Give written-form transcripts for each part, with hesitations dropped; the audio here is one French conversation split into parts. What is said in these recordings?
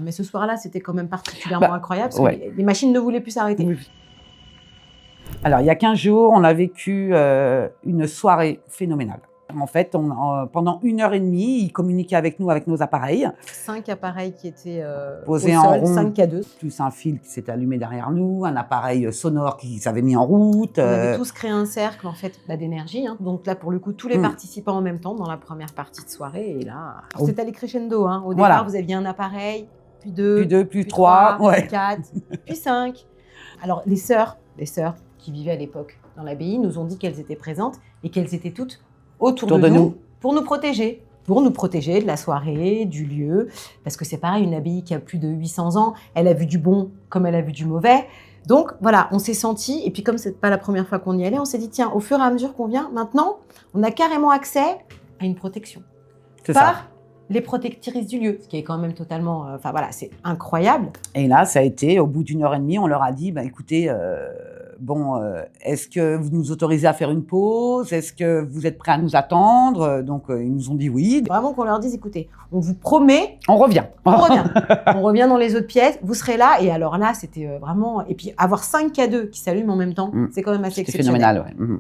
Mais ce soir-là, c'était quand même particulièrement incroyable parce ouais. que les machines ne voulaient plus s'arrêter. Oui. Alors, il y a 15 jours, on a vécu une soirée phénoménale. En fait, pendant 1h30, ils communiquaient avec nous avec nos appareils. 5 appareils qui étaient posés au en sol, rond, 5 K2. plus un fil qui s'était allumé derrière nous, un appareil sonore qui s'avait mis en route. On avait tous créé un cercle en fait d'énergie. Hein. Donc là, pour le coup, tous les participants en même temps dans la première partie de soirée. Et là, c'était allé crescendo. Hein. Au départ, vous aviez un appareil, puis 2, puis 3, puis 4, puis 5. Alors les sœurs qui vivaient à l'époque dans l'abbaye nous ont dit qu'elles étaient présentes et qu'elles étaient toutes autour de nous pour nous protéger. Pour nous protéger de la soirée, du lieu, parce que c'est pareil, une abbaye qui a plus de 800 ans, elle a vu du bon comme elle a vu du mauvais. Donc voilà, on s'est senti, et puis comme c'est pas la première fois qu'on y allait, on s'est dit tiens, au fur et à mesure qu'on vient, maintenant, on a carrément accès à une protection par les protectrices du lieu, ce qui est quand même totalement, enfin voilà, c'est incroyable. Et là, ça a été, au bout d'1h30, on leur a dit, écoutez, est-ce que vous nous autorisez à faire une pause? Est-ce que vous êtes prêts à nous attendre? Donc, ils nous ont dit oui. Vraiment qu'on leur dise, écoutez, on vous promet... On revient. On revient dans les autres pièces, vous serez là. Et alors là, c'était vraiment... Et puis, avoir 5 K2 qui s'allument en même temps, c'est quand même assez exceptionnel. C'est phénoménal, ouais.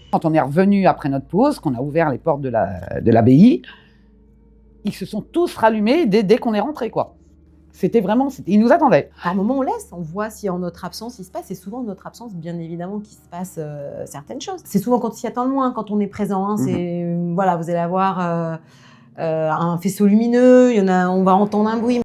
Quand on est revenu après notre pause, qu'on a ouvert les portes de l'abbaye, ils se sont tous rallumés dès qu'on est rentré, quoi. C'était vraiment... Ils nous attendaient. À un moment, on laisse, on voit si en notre absence, il se passe. C'est souvent en notre absence, bien évidemment, qu'il se passe certaines choses. C'est souvent quand il s'y attend le moins, quand on est présent. Hein, voilà, vous allez avoir un faisceau lumineux, on va entendre un bruit.